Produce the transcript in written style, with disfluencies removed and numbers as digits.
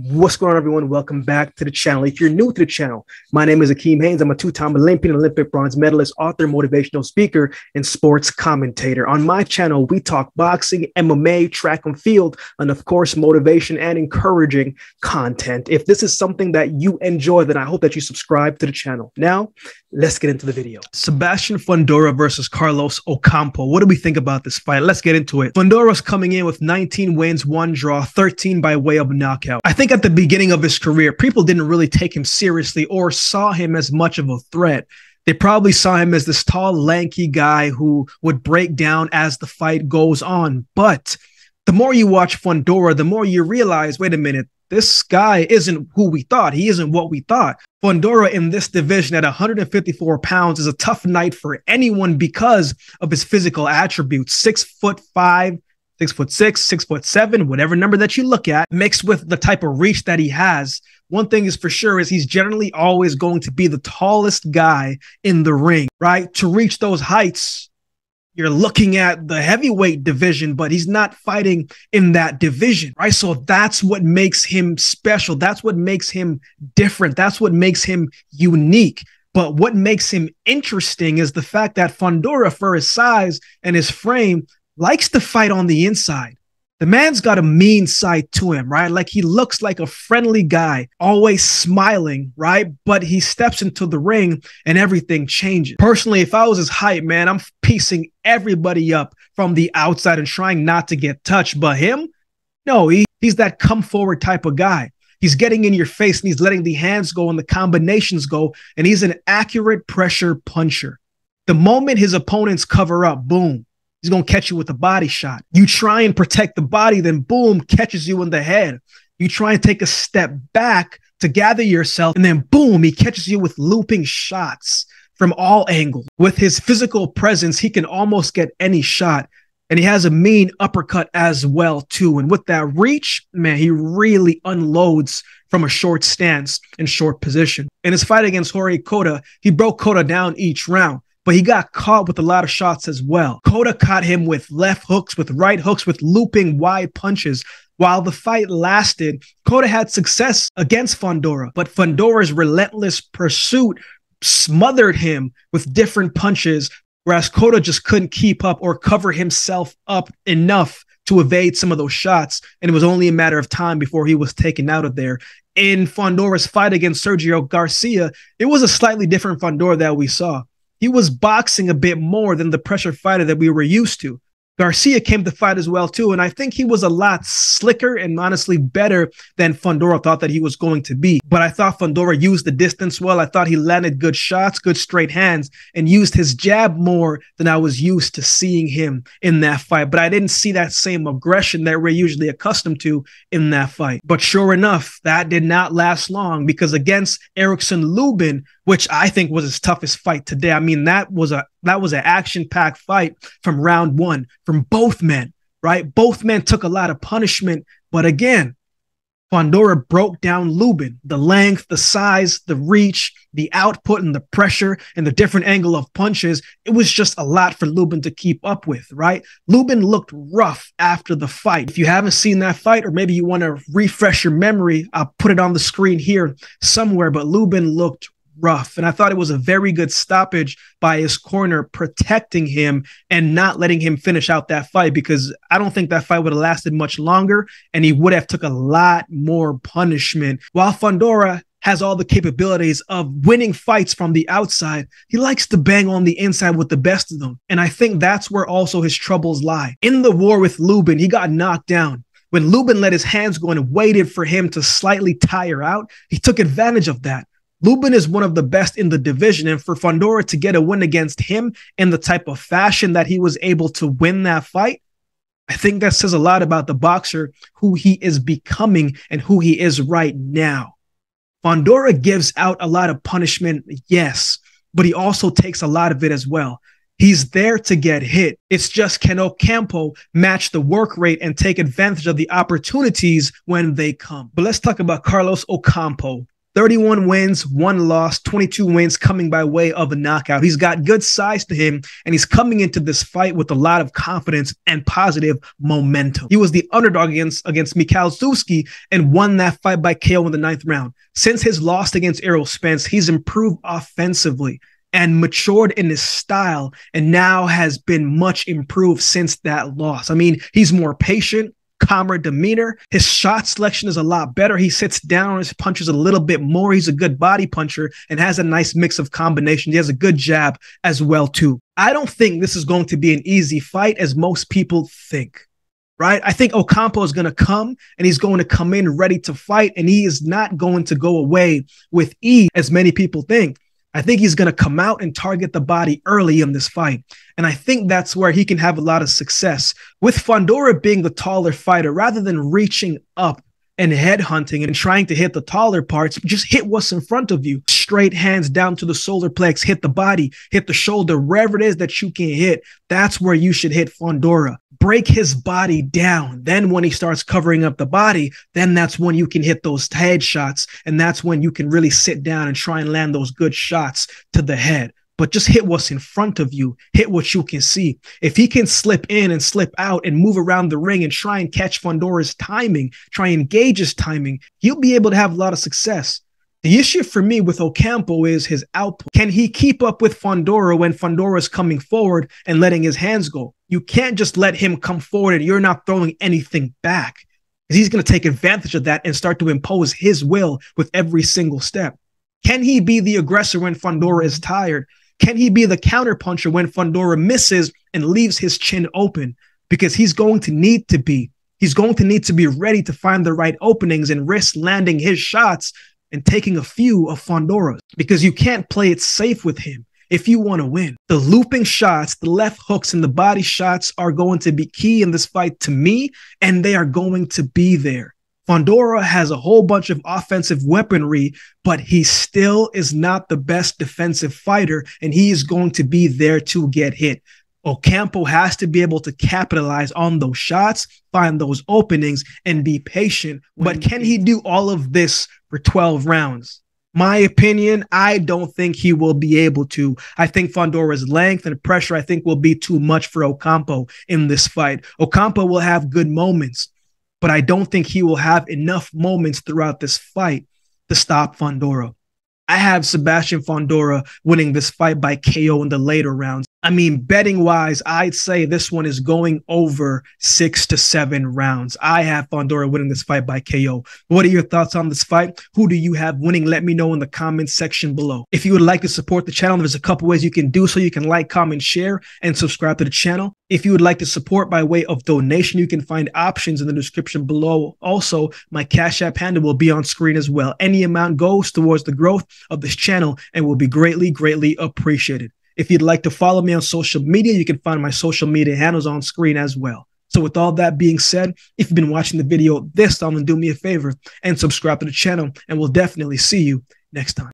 What's going on, everyone? Welcome back to the channel. If you're new to the channel, my name is AkeemHaynes. I'm a two-time Olympian, Olympic bronze medalist, author, motivational speaker, and sports commentator. On my channel, we talk boxing, MMA, track and field, and of course, motivation and encouraging content. If this is something that you enjoy, then I hope that you subscribe to the channel. Now, let's get into the video. Sebastian Fundora versus Carlos Ocampo. What do we think about this fight? Let's get into it. Fundora's coming in with 19 wins, 1 draw, 13 by way of knockout. I think at the beginning of his career, people didn't really take him seriously or saw him as much of a threat. They probably saw him as this tall, lanky guy who would break down as the fight goes on. But the more you watch Fundora, the more you realize, wait a minute, this guy isn't who we thought. He isn't what we thought. Fundora in this division at 154 pounds is a tough night for anyone because of his physical attributes. 6'5", 6'6", 6'7", whatever number that you look at, mixed with the type of reach that he has. One thing is for sure is he's generally always going to be the tallest guy in the ring, right? To reach those heights, you're looking at the heavyweight division, but he's not fighting in that division, right? So that's what makes him special. That's what makes him different. That's what makes him unique. But what makes him interesting is the fact that Fundora, for his size and his frame, likes to fight on the inside. The man's got a mean side to him, right? Like he looks like a friendly guy, always smiling, right? But he steps into the ring and everything changes. Personally, if I was his height, man, I'm piecing everybody up from the outside and trying not to get touched. But him, no, he's that come forward type of guy. He's getting in your face and he's letting the hands go and the combinations go. And he's an accurate pressure puncher. The moment his opponents cover up, boom, he's going to catch you with a body shot. You try and protect the body, then boom, catches you in the head. You try and take a step back to gather yourself, and then boom, he catches you with looping shots from all angles. With his physical presence, he can almost get any shot, and he has a mean uppercut as well, too. And with that reach, man, he really unloads from a short stance and short position. In his fight against Jorge Cota, he broke Cota down each round, but he got caught with a lot of shots as well. Cota caught him with left hooks, with right hooks, with looping wide punches. While the fight lasted, Cota had success against Fundora, but Fundora's relentless pursuit smothered him with different punches, whereas Cota just couldn't keep up or cover himself up enough to evade some of those shots, and it was only a matter of time before he was taken out of there. In Fundora's fight against Sergio Garcia, it was a slightly different Fundora that we saw. He was boxing a bit more than the pressure fighter that we were used to. Garcia came to fight as well, too, and I think he was a lot slicker and honestly better than Fundora thought that he was going to be. But I thought Fundora used the distance well. I thought he landed good shots, good straight hands, and used his jab more than I was used to seeing him in that fight. But I didn't see that same aggression that we're usually accustomed to in that fight. But sure enough, that did not last long, because against Erickson Lubin, which I think was his toughest fight today. I mean, that was an action-packed fight from round one from both men, right? Both men took a lot of punishment, but again, Fundora broke down Lubin. The length, the size, the reach, the output, and the pressure, and the different angle of punches. It was just a lot for Lubin to keep up with, right? Lubin looked rough after the fight. If you haven't seen that fight, or maybe you want to refresh your memory, I'll put it on the screen here somewhere, but Lubin looked rough. And I thought it was a very good stoppage by his corner, protecting him and not letting him finish out that fight, because I don't think that fight would have lasted much longer and he would have took a lot more punishment. While Fundora has all the capabilities of winning fights from the outside, he likes to bang on the inside with the best of them. And I think that's where also his troubles lie. In the war with Lubin, he got knocked down. When Lubin let his hands go and waited for him to slightly tire out, he took advantage of that. Lubin is one of the best in the division, and for Fundora to get a win against him in the type of fashion that he was able to win that fight, I think that says a lot about the boxer, who he is becoming and who he is right now. Fundora gives out a lot of punishment, yes, but he also takes a lot of it as well. He's there to get hit. It's just, can Ocampo match the work rate and take advantage of the opportunities when they come? But let's talk about Carlos Ocampo. 31 wins, 1 loss, 22 wins coming by way of a knockout. He's got good size to him, and he's coming into this fight with a lot of confidence and positive momentum. He was the underdog against Mikhail Zubski and won that fight by KO in the 9th round. Since his loss against Errol Spence, he's improved offensively and matured in his style, and now has been much improved since that loss. I mean, he's more patient, calmer demeanor. His shot selection is a lot better. He sits down on his punches a little bit more. He's a good body puncher and has a nice mix of combinations. He has a good jab as well, too. I don't think this is going to be an easy fight as most people think, right? I think Ocampo is going to come, and he's going to come in ready to fight, and he is not going to go away with ease as many people think. I think he's going to come out and target the body early in this fight. And I think that's where he can have a lot of success. With Fundora being the taller fighter, rather than reaching up and headhunting and trying to hit the taller parts, just hit what's in front of you. Straight hands down to the solar plex, hit the body, hit the shoulder, wherever it is that you can hit. That's where you should hit Fundora. Break his body down. Then when he starts covering up the body, then that's when you can hit those head shots. And that's when you can really sit down and try and land those good shots to the head. But just hit what's in front of you. Hit what you can see. If he can slip in and slip out and move around the ring and try and catch Fundora's timing, try and gauge his timing, he'll be able to have a lot of success. The issue for me with Ocampo is his output. Can he keep up with Fundora when Fundora is coming forward and letting his hands go? You can't just let him come forward and you're not throwing anything back, because he's going to take advantage of that and start to impose his will with every single step. Can he be the aggressor when Fundora is tired? Can he be the counterpuncher when Fundora misses and leaves his chin open? Because he's going to need to be. He's going to need to be ready to find the right openings and risk landing his shots and taking a few of Fundora's, because you can't play it safe with him if you want to win. The looping shots, the left hooks, and the body shots are going to be key in this fight to me, and they are going to be there. Fundora has a whole bunch of offensive weaponry, but he still is not the best defensive fighter, and he is going to be there to get hit. Ocampo has to be able to capitalize on those shots, find those openings, and be patient. But can he do all of this for 12 rounds? My opinion, I don't think he will be able to. I think Fundora's length and pressure, I think, will be too much for Ocampo in this fight. Ocampo will have good moments, but I don't think he will have enough moments throughout this fight to stop Fundora. I have Sebastian Fundora winning this fight by KO in the later rounds. I mean, betting-wise, I'd say this one is going over 6 to 7 rounds. I have Fundora winning this fight by KO. What are your thoughts on this fight? Who do you have winning? Let me know in the comments section below. If you would like to support the channel, there's a couple ways you can do so. You can like, comment, share, and subscribe to the channel. If you would like to support by way of donation, you can find options in the description below. Also, my Cash App handle will be on screen as well. Any amount goes towards the growth of this channel and will be greatly, greatly appreciated. If you'd like to follow me on social media, you can find my social media handles on screen as well. So with all that being said, if you've been watching the video this time, then do me a favor and subscribe to the channel, and we'll definitely see you next time.